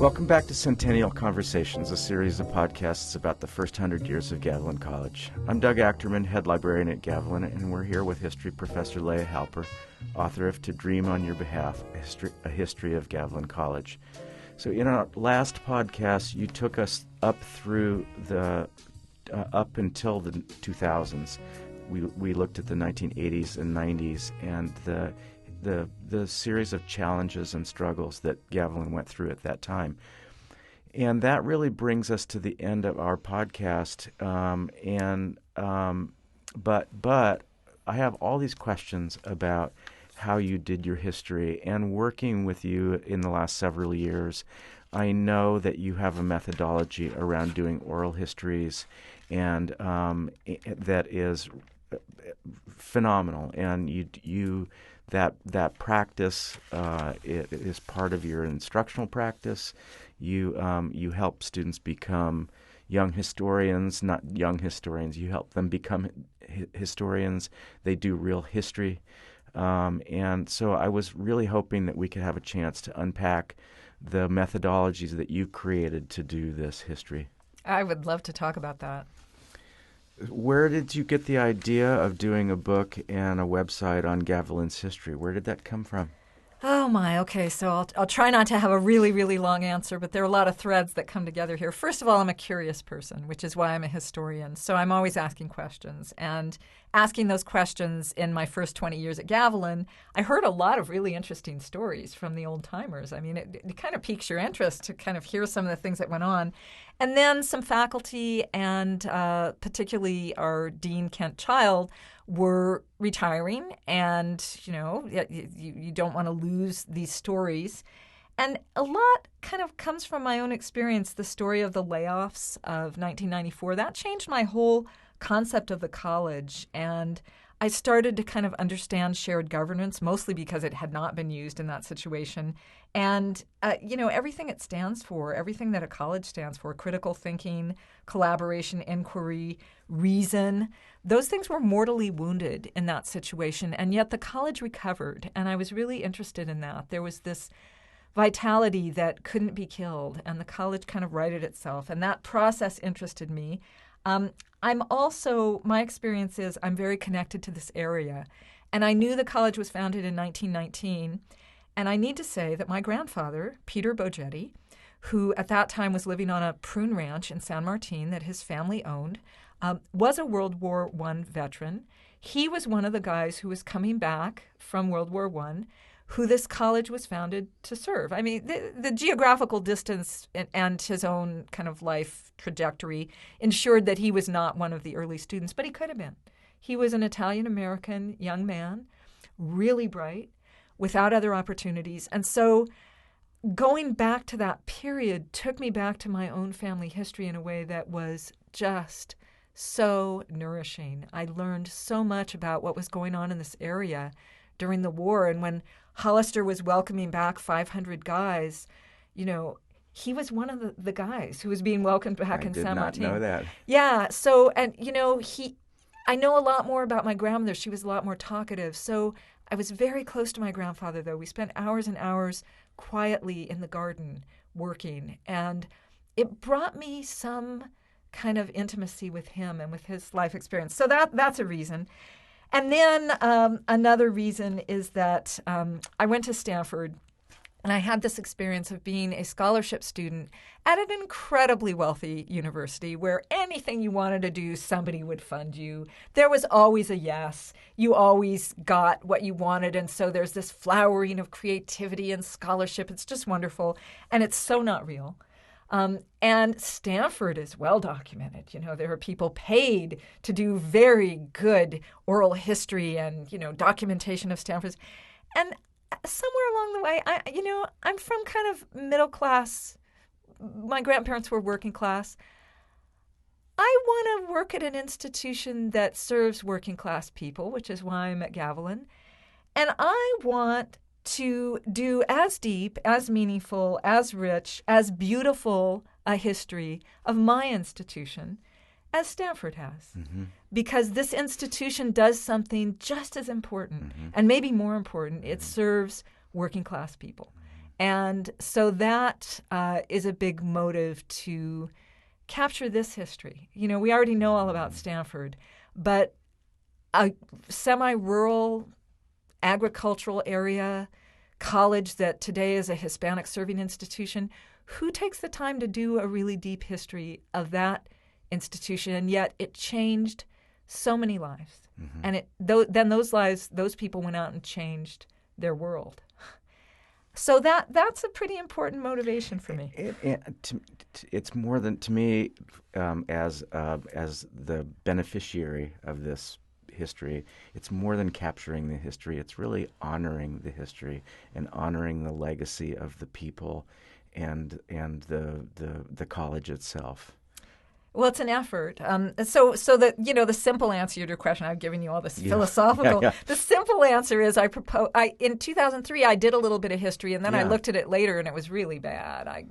Welcome back to Centennial Conversations, a series of podcasts about the first 100 years of Gavilan College. I'm Doug Achterman, head librarian at Gavilan, and we're here with history professor Leah Halper, author of To Dream on Your Behalf, a history of Gavilan College. So in our last podcast, you took us up through up until the 2000s. We looked at the 1980s and 90s and the series of challenges and struggles that Gavilan went through at that time. And that really brings us to the end of our podcast. But I have all these questions about how you did your history. And working with you in the last several years, I know that you have a methodology around doing oral histories and that is phenomenal. And that practice it is part of your instructional practice. You help students become young historians, not young historians. You help them become historians. They do real history. And so I was really hoping that we could have a chance to unpack the methodologies that you created to do this history. I would love to talk about that. Where did you get the idea of doing a book and a website on Gavilan's history? Where did that come from? Oh, my. Okay, so I'll try not to have a really, really long answer, but there are a lot of threads that come together here. First of all, I'm a curious person, which is why I'm a historian. So I'm always asking questions. And asking those questions in my first 20 years at Gavilan, I heard a lot of really interesting stories from the old-timers. I mean, it kind of piques your interest to kind of hear some of the things that went on. And then some faculty and particularly our Dean Kent Child were retiring, and you don't want to lose these stories. And a lot kind of comes from my own experience. The story of the layoffs of 1994, that changed my whole concept of the college. And I started to kind of understand shared governance, mostly because it had not been used in that situation. And, everything it stands for, everything that a college stands for, critical thinking, collaboration, inquiry, reason, those things were mortally wounded in that situation. And yet the college recovered. And I was really interested in that. There was this vitality that couldn't be killed, and the college kind of righted itself. And that process interested me. My experience is I'm very connected to this area. And I knew the college was founded in 1919. And I need to say that my grandfather, Peter Bogetti, who at that time was living on a prune ranch in San Martin that his family owned, was a World War I veteran. He was one of the guys who was coming back from World War I, who this college was founded to serve. I mean, the geographical distance and his own kind of life trajectory ensured that he was not one of the early students, but he could have been. He was an Italian-American young man, really bright, without other opportunities. And so going back to that period took me back to my own family history in a way that was just so nourishing. I learned so much about what was going on in this area during the war. And when Hollister was welcoming back 500 guys, he was one of the guys who was being welcomed back in San Martin. I did not know that. Yeah. So, and, I know a lot more about my grandmother. She was a lot more talkative. So I was very close to my grandfather, though. We spent hours and hours quietly in the garden working. And it brought me some kind of intimacy with him and with his life experience. So that's a reason. And then another reason is that I went to Stanford, and I had this experience of being a scholarship student at an incredibly wealthy university where anything you wanted to do, somebody would fund you. There was always a yes. You always got what you wanted. And so there's this flowering of creativity and scholarship. It's just wonderful. And it's so not real. And Stanford is well documented. There are people paid to do very good oral history and, documentation of Stanford's. And somewhere along the way, I'm from kind of middle class. My grandparents were working class. I want to work at an institution that serves working class people, which is why I'm at Gavilan. And I want to do as deep, as meaningful, as rich, as beautiful a history of my institution as Stanford has. Mm-hmm. Because this institution does something just as important, and maybe more important. It serves working class people. And so that is a big motive to capture this history. We already know all about Stanford, but a semi-rural agricultural area, college that today is a Hispanic serving institution, who takes the time to do a really deep history of that institution? And yet it changed so many lives. Mm-hmm. And then those people went out and changed their world. So that's a pretty important motivation for me. It's more than, to me, as the beneficiary of this history, it's more than capturing the history. It's really honoring the history and honoring the legacy of the people and the college itself. Well, it's an effort. So that the simple answer to your question, I've given you all this philosophical. Yeah. The simple answer is in 2003 I did a little bit of history, and then I looked at it later and it was really bad. I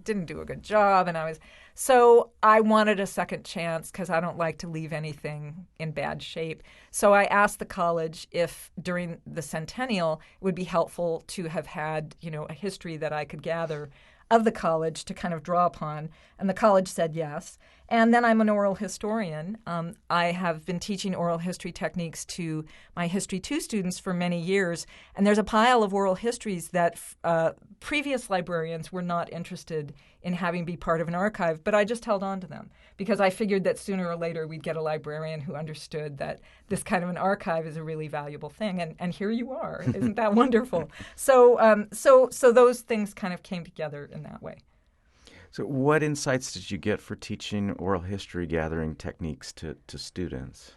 didn't do a good job, and so I wanted a second chance because I don't like to leave anything in bad shape. So I asked the college if during the Centennial it would be helpful to have had a history that I could gather of the college to kind of draw upon, and the college said yes. And then I'm an oral historian. I have been teaching oral history techniques to my History 2 students for many years, and there's a pile of oral histories that previous librarians were not interested in having be part of an archive, but I just held on to them because I figured that sooner or later we'd get a librarian who understood that this kind of an archive is a really valuable thing, and here you are. Isn't that wonderful? So those things kind of came together in that way. So what insights did you get for teaching oral history gathering techniques to students?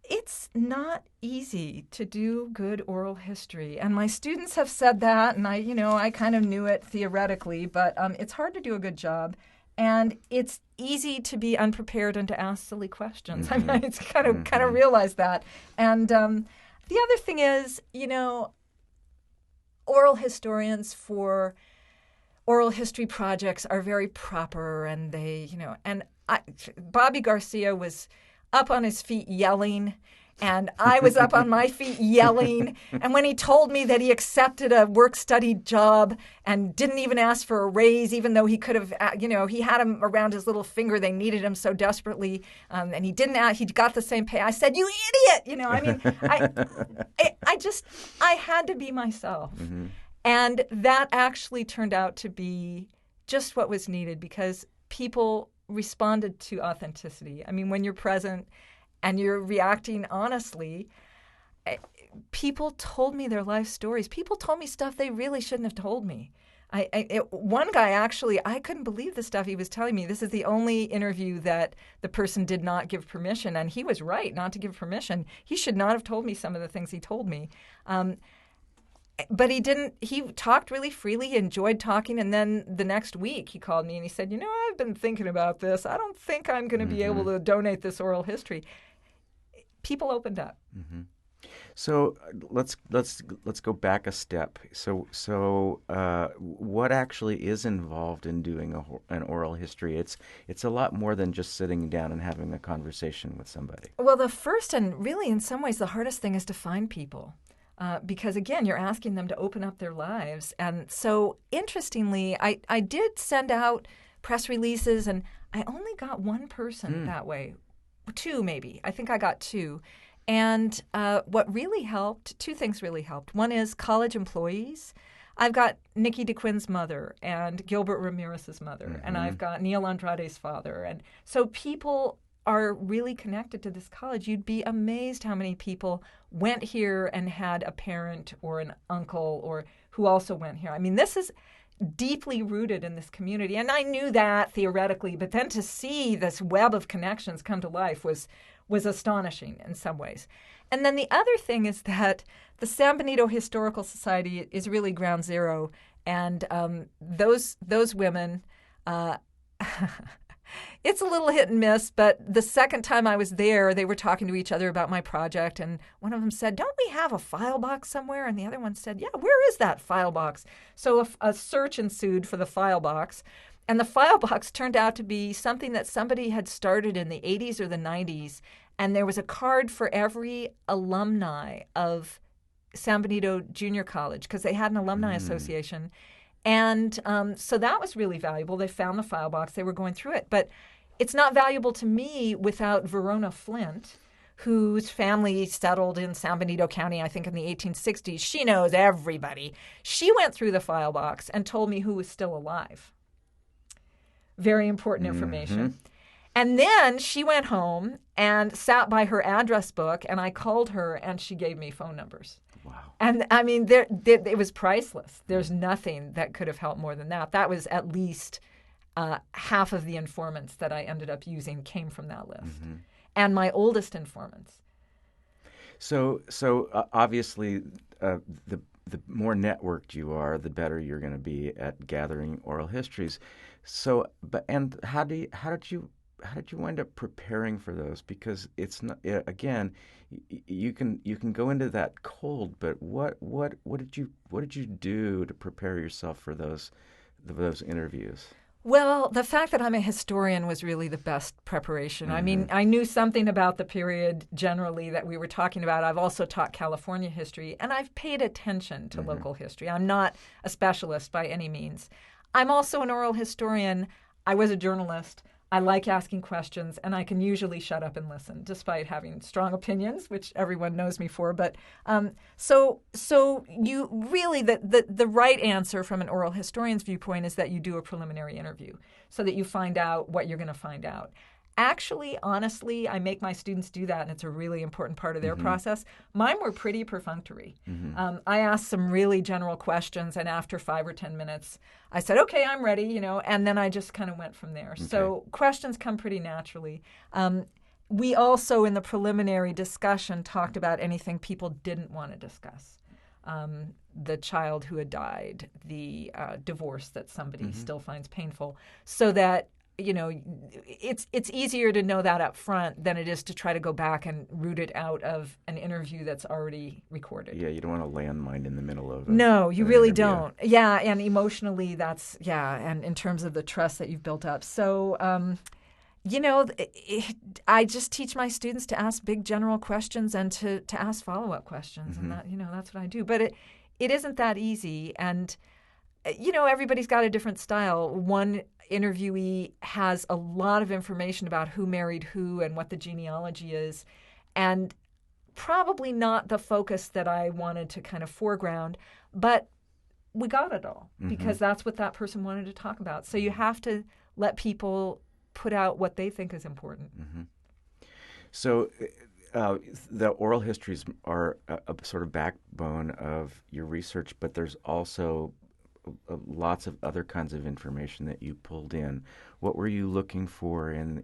It's not easy to do good oral history, and my students have said that, and I kind of knew it theoretically, but it's hard to do a good job, and it's easy to be unprepared and to ask silly questions. Mm-hmm. I mean, it's kind of realized that, and the other thing is, oral historians for oral history projects are very proper, and Bobby Garcia was up on his feet yelling, and I was up on my feet yelling. And when he told me that he accepted a work-study job and didn't even ask for a raise, even though he could have, he had him around his little finger, they needed him so desperately, and he didn't ask, he got the same pay. I said, "You idiot!" I had to be myself. Mm-hmm. And that actually turned out to be just what was needed because people responded to authenticity. I mean, when you're present and you're reacting honestly, people told me their life stories. People told me stuff they really shouldn't have told me. One guy actually, I couldn't believe the stuff he was telling me. This is the only interview that the person did not give permission, and he was right not to give permission. He should not have told me some of the things he told me. But he didn't. He talked really freely. He enjoyed talking. And then the next week he called me and he said, I've been thinking about this. I don't think I'm going to be able to donate this oral history. People opened up. Mm-hmm. So let's go back a step. So what actually is involved in doing an oral history? It's a lot more than just sitting down and having a conversation with somebody. Well, the first and really in some ways the hardest thing is to find people. Because, again, you're asking them to open up their lives. And so, interestingly, I did send out press releases, and I only got one person that way. Two, maybe. I think I got two. And what really helped, two things really helped. One is college employees. I've got Nikki DeQuinn's mother and Gilbert Ramirez's mother, and I've got Neil Andrade's father. And so people are really connected to this college. You'd be amazed how many people went here and had a parent or an uncle or who also went here. I mean, this is deeply rooted in this community. And I knew that theoretically, but then to see this web of connections come to life was astonishing in some ways. And then the other thing is that the San Benito Historical Society is really ground zero. And those women... It's a little hit and miss, but the second time I was there, they were talking to each other about my project, and one of them said, "Don't we have a file box somewhere?" And the other one said, "Yeah, where is that file box?" So a search ensued for the file box, and the file box turned out to be something that somebody had started in the 80s or the 90s, and there was a card for every alumni of San Benito Junior College because they had an alumni association. And so that was really valuable. They found the file box. They were going through it. But it's not valuable to me without Verona Flint, whose family settled in San Benito County, I think, in the 1860s. She knows everybody. She went through the file box and told me who was still alive. Very important information. And then she went home and sat by her address book, and I called her, and she gave me phone numbers. Wow. And, I mean, it was priceless. There's nothing that could have helped more than that. That was at least half of the informants that I ended up using came from that list. And my oldest informants. So obviously, the more networked you are, the better you're going to be at gathering oral histories. So, how did you wind up preparing for those? Because it's not, again, you can go into that cold, but what did you do to prepare yourself for those interviews? Well, the fact that I'm a historian was really the best preparation. I mean, I knew something about the period generally that we were talking about. I've also taught California history, and I've paid attention to local history. I'm not a specialist by any means. I'm also an oral historian. I was a journalist. I like asking questions, and I can usually shut up and listen, despite having strong opinions, which everyone knows me for. But so you really the right answer from an oral historian's viewpoint is that you do a preliminary interview so that you find out what you're going to find out. Actually, honestly, I make my students do that, and it's a really important part of their process. Mine were pretty perfunctory. I asked some really general questions, and after 5 or 10 minutes, I said, okay, I'm ready, and then I just kind of went from there. Okay. So questions come pretty naturally. We also, in the preliminary discussion, talked about anything people didn't want to discuss. The child who had died, the divorce that somebody still finds painful, so that it's easier to know that up front than it is to try to go back and root it out of an interview that's already recorded. Yeah, you don't want a landmine in the middle of it. No, you really don't. Yeah, and emotionally and in terms of the trust that you've built up. So, I just teach my students to ask big general questions and to ask follow-up questions. And that's what I do. But it isn't that easy. And, everybody's got a different style. One interviewee has a lot of information about who married who and what the genealogy is, and probably not the focus that I wanted to kind of foreground, but we got it all because that's what that person wanted to talk about. So you have to let people put out what they think is important. So the oral histories are a sort of backbone of your research, but there's also lots of other kinds of information that you pulled in. What were you looking for in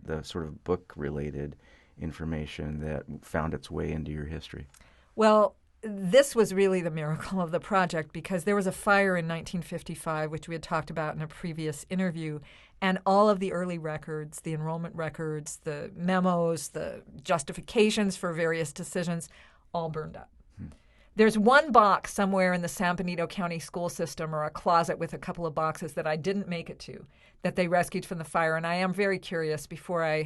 the sort of book-related information that found its way into your history? Well, this was really the miracle of the project because there was a fire in 1955, which we had talked about in a previous interview, and all of the early records, the enrollment records, the memos, the justifications for various decisions, all burned up. There's one box somewhere in the San Benito County school system or a closet with a couple of boxes that I didn't make it to that they rescued from the fire. And I am very curious before I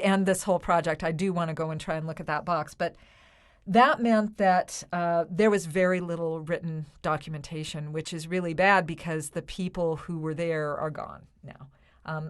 end this whole project, I do want to go and try and look at that box. But that meant that there was very little written documentation, which is really bad because the people who were there are gone now.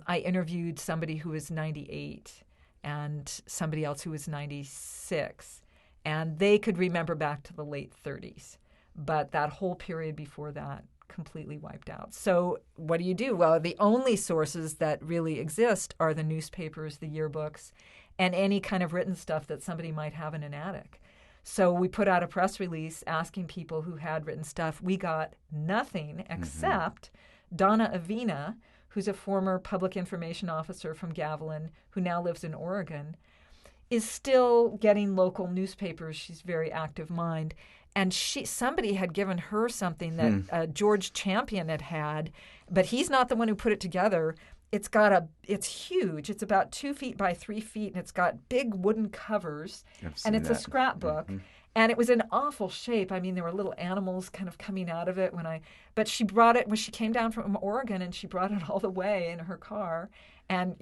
I interviewed somebody who was 98 and somebody else who was 96. And they could remember back to the late 30s. But that whole period before that completely wiped out. So what do you do? Well, the only sources that really exist are the newspapers, the yearbooks, and any kind of written stuff that somebody might have in an attic. So we put out a press release asking people who had written stuff. We got nothing except Donna Avina, who's a former public information officer from Gavilan, who now lives in Oregon, is still getting local newspapers. She's a very active mind. And somebody had given her something that George Champion had, but he's not the one who put it together. It's huge. It's about 2 feet by 3 feet, and it's got big wooden covers. And it's a scrapbook. And it was in awful shape. I mean, there were little animals kind of coming out of it but she brought it when she came down from Oregon, and she brought it all the way in her car and,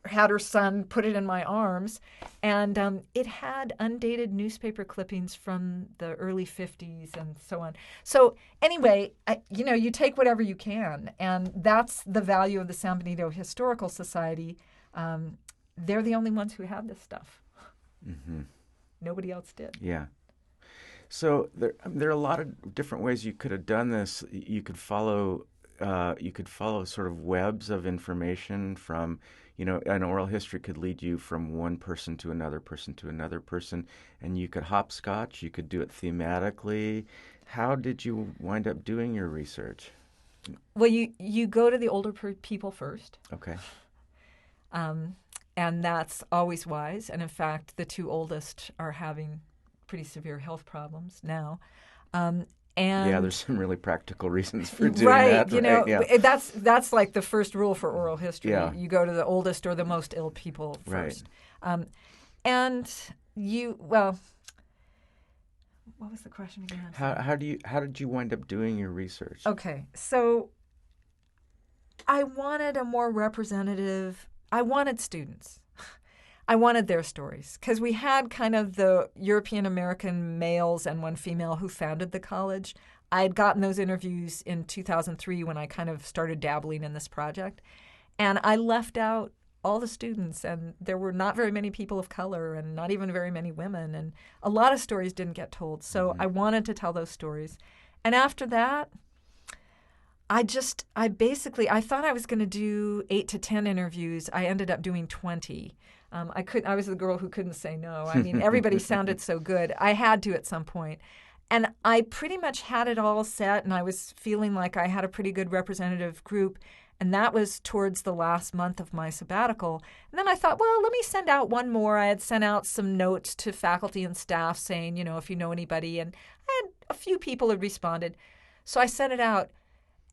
had her son put it in my arms. And it had undated newspaper clippings from the early 50s and so on. So anyway, you take whatever you can. And that's the value of the San Benito Historical Society. They're the only ones who had this stuff. Mm-hmm. Nobody else did. Yeah. So there are a lot of different ways you could have done this. You could follow sort of webs of information from, an oral history could lead you from one person to another person to another person, and you could hopscotch. You could do it thematically. How did you wind up doing your research? Well, you go to the older people first. Okay. And that's always wise. And in fact, the two oldest are having pretty severe health problems now. And there's some really practical reasons for doing right, that. Yeah. That's like the first rule for oral history. Yeah. You go to the oldest or the most ill people first. Right. What was the question again? How did you wind up doing your research? Okay, so I wanted a more representative. I wanted students. I wanted their stories because we had kind of the European American males and one female who founded the college. I had gotten those interviews in 2003 when I kind of started dabbling in this project. And I left out all the students, and there were not very many people of color and not even very many women. And a lot of stories didn't get told. So I wanted to tell those stories. And after that, I thought I was going to do 8 to 10 interviews. I ended up doing 20. I was the girl who couldn't say no. I mean, everybody sounded so good. I had to at some point. And I pretty much had it all set, and I was feeling like I had a pretty good representative group. And that was towards the last month of my sabbatical. And then I thought, well, let me send out one more. I had sent out some notes to faculty and staff saying, if you know anybody. And I had a few people had responded. So I sent it out,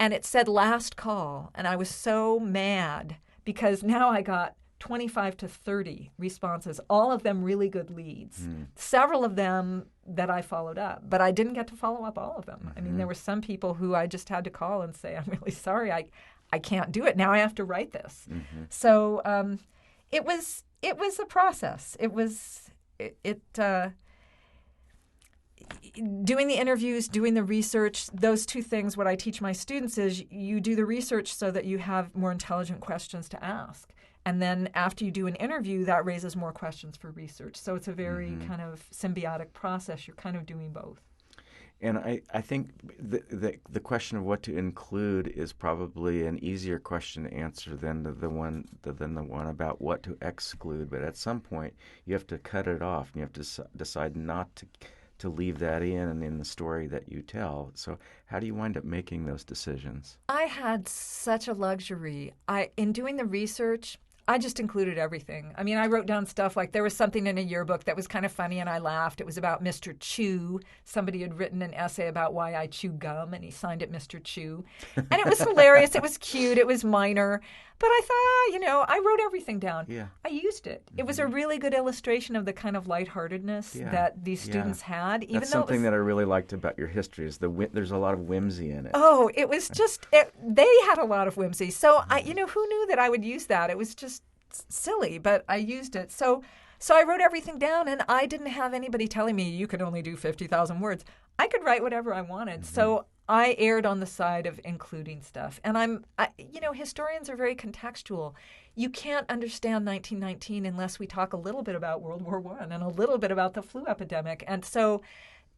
and it said last call. And I was so mad because now I got 25 to 30 responses, all of them really good leads, several of them that I followed up, but I didn't get to follow up all of them. Mm-hmm. I mean, there were some people who I just had to call and say, I'm really sorry, I can't do it. Now I have to write this. Mm-hmm. So it was a process. Doing the interviews, doing the research, those two things, what I teach my students is you do the research so that you have more intelligent questions to ask. And then after you do an interview, that raises more questions for research. So it's a very kind of symbiotic process. You're kind of doing both. And I think the question of what to include is probably an easier question to answer than the one about what to exclude. But at some point, you have to cut it off, and you have to decide not to leave that in the story that you tell. So how do you wind up making those decisions? I had such a luxury. In doing the research, I just included everything. I mean, I wrote down stuff like there was something in a yearbook that was kind of funny, and I laughed. It was about Mr. Chew. Somebody had written an essay about why I chew gum, and he signed it Mr. Chew. And it was hilarious. It was cute. It was minor. But I thought, I wrote everything down. Yeah. I used it. It was a really good illustration of the kind of lightheartedness that these students had. That's something that I really liked about your history is there's a lot of whimsy in it. Oh, it was just, they had a lot of whimsy. So, who knew that I would use that? It was just silly, but I used it. So I wrote everything down, and I didn't have anybody telling me you could only do 50,000 words. I could write whatever I wanted. So I erred on the side of including stuff. And historians are very contextual. You can't understand 1919 unless we talk a little bit about World War I and a little bit about the flu epidemic. And so,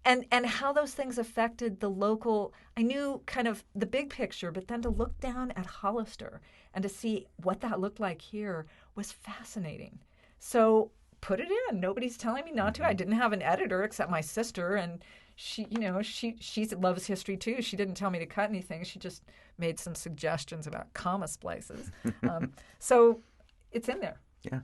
and how those things affected the local, I knew kind of the big picture, but then to look down at Hollister and to see what that looked like here was fascinating. So put it in. Nobody's telling me not to. I didn't have an editor except my sister, and she loves history too. She didn't tell me to cut anything. She just made some suggestions about comma splices. So it's in there. Yeah.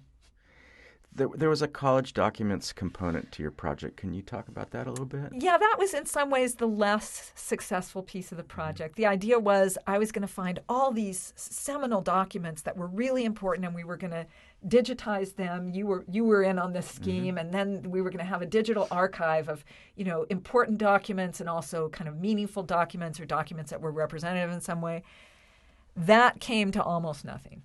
There was a college documents component to your project. Can you talk about that a little bit? Yeah, that was in some ways the less successful piece of the project. The idea was I was going to find all these seminal documents that were really important, and we were going to digitize them. You were in on this scheme, and then we were going to have a digital archive of, important documents and also kind of meaningful documents or documents that were representative in some way. That came to almost nothing.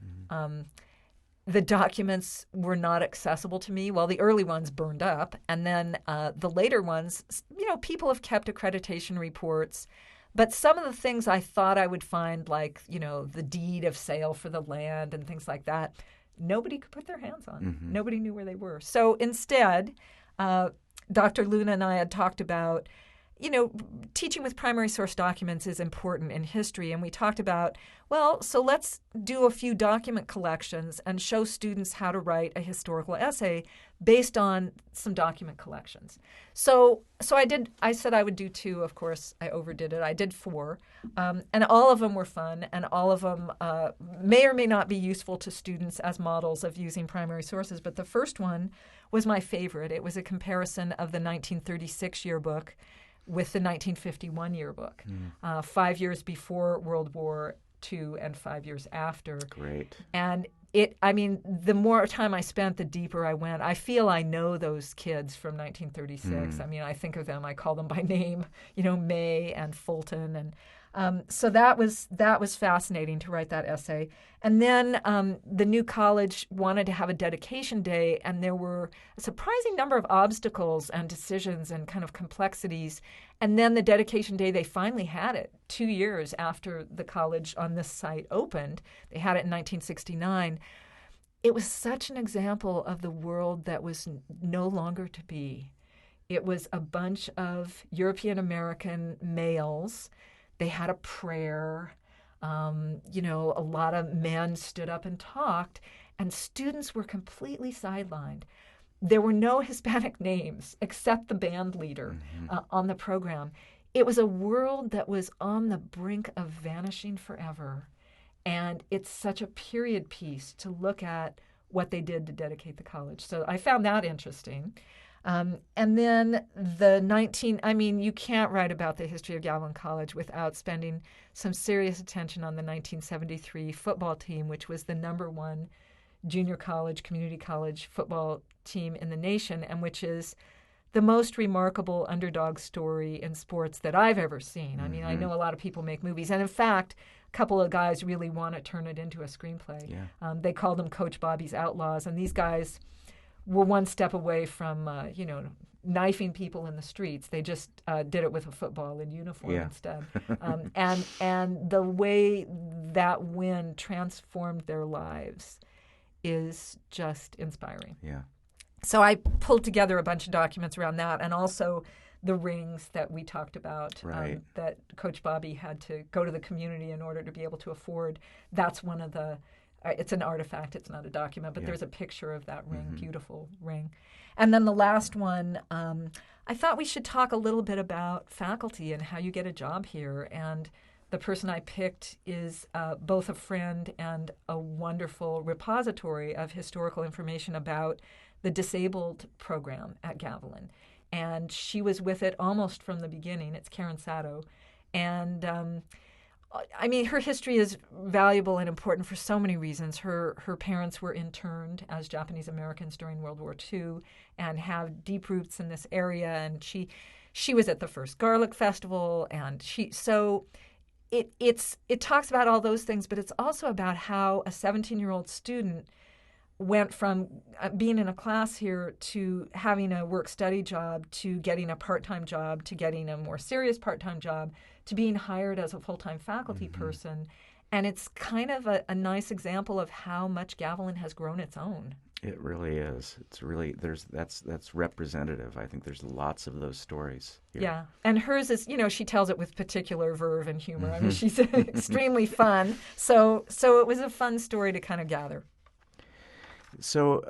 The documents were not accessible to me. Well, the early ones burned up, and then the later ones, people have kept accreditation reports. But some of the things I thought I would find, like, the deed of sale for the land and things like that, nobody could put their hands on. Nobody knew where they were. So instead, Dr. Luna and I had talked about, teaching with primary source documents is important in history. And we talked about, so let's do a few document collections and show students how to write a historical essay based on some document collections. So I said I would do 2. Of course, I overdid it. I did 4. And all of them were fun, and all of them may or may not be useful to students as models of using primary sources. But the first one was my favorite. It was a comparison of the 1936 yearbook with the 1951 yearbook, 5 years before World War II and 5 years after. Great. And the more time I spent, the deeper I went. I feel I know those kids from 1936. I think of them, I call them by name, May and Fulton. And so that was fascinating to write that essay. And then the new college wanted to have a dedication day, and there were a surprising number of obstacles and decisions and kind of complexities. And then the dedication day, they finally had it 2 years after the college on this site opened. They had it in 1969. It was such an example of the world that was no longer to be. It was a bunch of European American males. They had a prayer. A lot of men stood up and talked, and students were completely sidelined. There were no Hispanic names except the band leader on the program. It was a world that was on the brink of vanishing forever. And it's such a period piece to look at what they did to dedicate the college. So I found that interesting. And then you can't write about the history of Gavilan College without spending some serious attention on the 1973 football team, which was the #1 junior college, community college football team in the nation, and which is the most remarkable underdog story in sports that I've ever seen. I know a lot of people make movies, and in fact, a couple of guys really want to turn it into a screenplay. Yeah. They called them Coach Bobby's Outlaws, and these guys were one step away from, knifing people in the streets. They just did it with a football in uniform instead. And the way that win transformed their lives is just inspiring. Yeah. So I pulled together a bunch of documents around that, and also the rings that we talked about, right. That Coach Bobby had to go to the community in order to be able to afford. That's one of the it's an artifact, it's not a document, but there's a picture of that ring, beautiful ring. And then the last one, I thought we should talk a little bit about faculty and how you get a job here. And the person I picked is both a friend and a wonderful repository of historical information about the disabled program at Gavilan. And she was with it almost from the beginning. It's Karen Sato. And her history is valuable and important for so many reasons. Her parents were interned as Japanese Americans during World War II and have deep roots in this area. And she was at the first Garlic Festival, and it talks about all those things, but it's also about how a 17-year-old student went from being in a class here to having a work-study job to getting a part-time job to getting a more serious part-time job to being hired as a full-time faculty person. And it's kind of a nice example of how much Gavilan has grown its own. It really is. It's really, that's representative. I think there's lots of those stories here. Yeah. And hers is, she tells it with particular verve and humor. She's extremely fun. So it was a fun story to kind of gather. So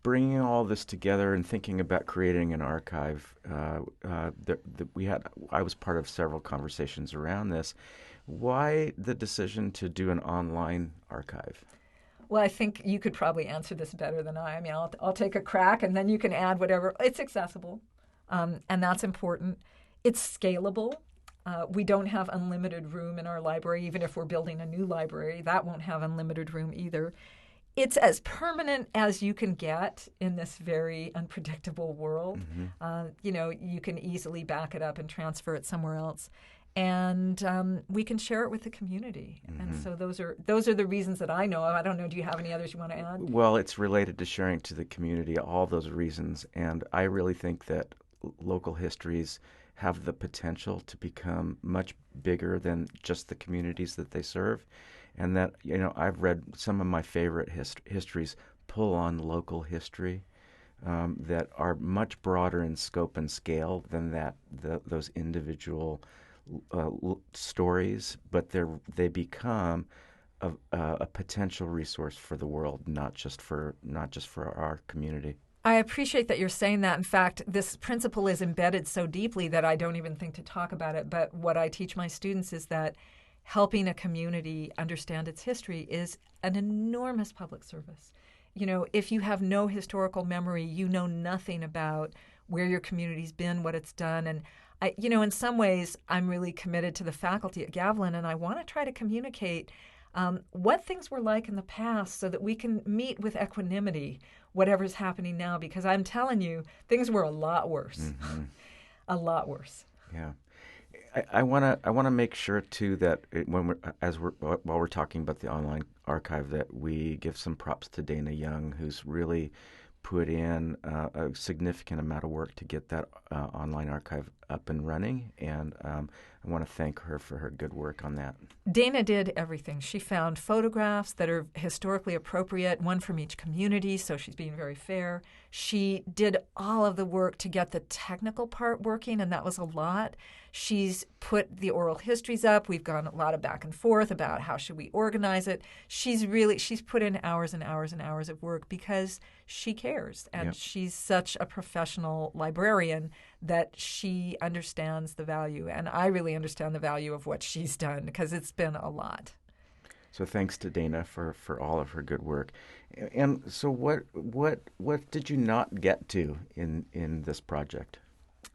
bringing all this together and thinking about creating an archive, I was part of several conversations around this. Why the decision to do an online archive? Well, I think you could probably answer this better than I. I'll take a crack, and then you can add whatever. It's accessible, and that's important. It's scalable. We don't have unlimited room in our library. Even if we're building a new library, that won't have unlimited room either. It's as permanent as you can get in this very unpredictable world. You can easily back it up and transfer it somewhere else. And we can share it with the community. And so those are the reasons that I know of. I don't know, do you have any others you want to add? Well, it's related to sharing to the community, all those reasons. And I really think that local histories have the potential to become much bigger than just the communities that they serve. And that, I've read some of my favorite histories pull on local history that are much broader in scope and scale than those individual stories, but they become a potential resource for the world, not just for our community. I appreciate that you're saying that. In fact, this principle is embedded so deeply that I don't even think to talk about it. But what I teach my students is that helping a community understand its history is an enormous public service. If you have no historical memory, you know nothing about where your community's been, what it's done. And in some ways, I'm really committed to the faculty at Gavilan, and I want to try to communicate what things were like in the past so that we can meet with equanimity whatever's happening now, because I'm telling you, things were a lot worse. A lot worse. Yeah. I want to make sure too that while we're talking about the online archive, that we give some props to Dana Young, who's really put in a significant amount of work to get that online archive up and running, and I want to thank her for her good work on that. Dana did everything. She found photographs that are historically appropriate, one from each community, so she's being very fair. She did all of the work to get the technical part working, and that was a lot. She's put the oral histories up. We've gone a lot of back and forth about how should we organize it. She's put in hours and hours and hours of work because she cares, and she's such a professional librarian that she understands the value, and I really understand the value of what she's done because it's been a lot. So thanks to Dana for all of her good work. And so what did you not get to in this project?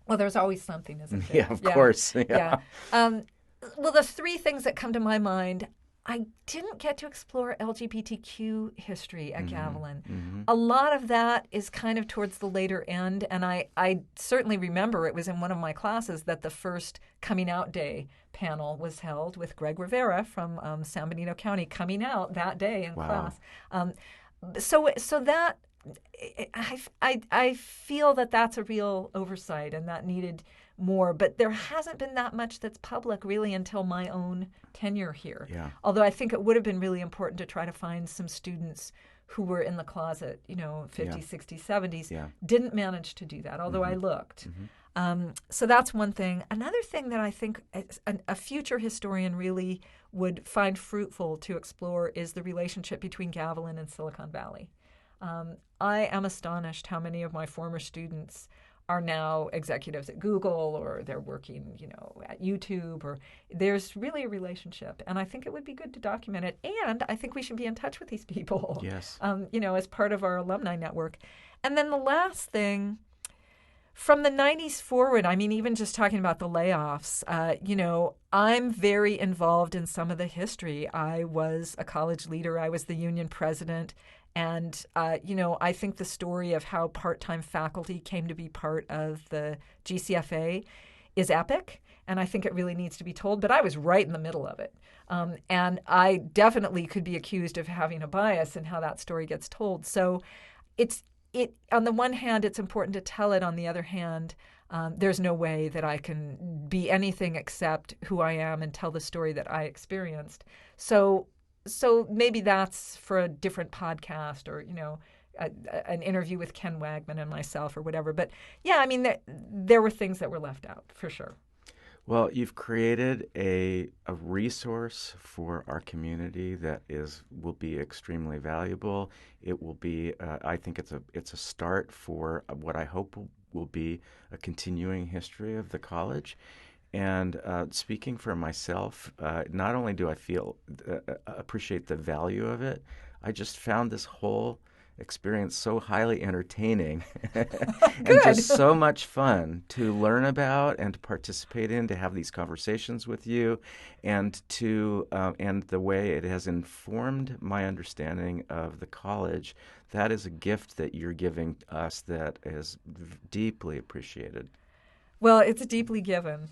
Well, there's always something, isn't there? Yeah, of course. Yeah. Well, the three things that come to my mind, I didn't get to explore LGBTQ history at Gavilan. A lot of that is kind of towards the later end, and I certainly remember it was in one of my classes that the first coming out day panel was held with Greg Rivera from San Benito County coming out that day in class. So that I feel that that's a real oversight, and that needed more. But there hasn't been that much that's public really until my own tenure here. Yeah. Although I think it would have been really important to try to find some students who were in the closet, 50s, 60s, 70s, didn't manage to do that, although I looked. So that's one thing. Another thing that I think a future historian really would find fruitful to explore is the relationship between Gavilan and Silicon Valley. I am astonished how many of my former students are now executives at Google, or they're working, at YouTube, or there's really a relationship. And I think it would be good to document it. And I think we should be in touch with these people, yes. As part of our alumni network. And then the last thing, from the 90s forward, even just talking about the layoffs, I'm very involved in some of the history. I was a college leader. I was the union president. And, I think the story of how part-time faculty came to be part of the GCFA is epic, and I think it really needs to be told. But I was right in the middle of it. And I definitely could be accused of having a bias in how that story gets told. So on the one hand, it's important to tell it. On the other hand, there's no way that I can be anything except who I am and tell the story that I experienced. So maybe that's for a different podcast, or, an interview with Ken Wagman and myself or whatever. But yeah, there were things that were left out for sure. Well, you've created a resource for our community that will be extremely valuable. It will be, I think it's a start for what I hope will be a continuing history of the college. And speaking for myself, not only do I appreciate the value of it, I just found this whole experience so highly entertaining and Good. just so much fun to learn about and to participate in, to have these conversations with you, and and the way it has informed my understanding of the college. That is a gift that you're giving us that is deeply appreciated. Well, it's deeply given.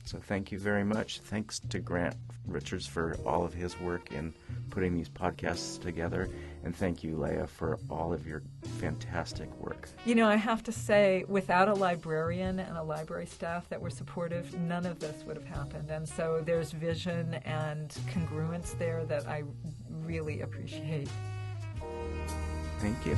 So thank you very much. Thanks to Grant Richards for all of his work in putting these podcasts together. And thank you, Leah, for all of your fantastic work. You know, I have to say, without a librarian and a library staff that were supportive, none of this would have happened. And so there's vision and congruence there that I really appreciate. Thank you.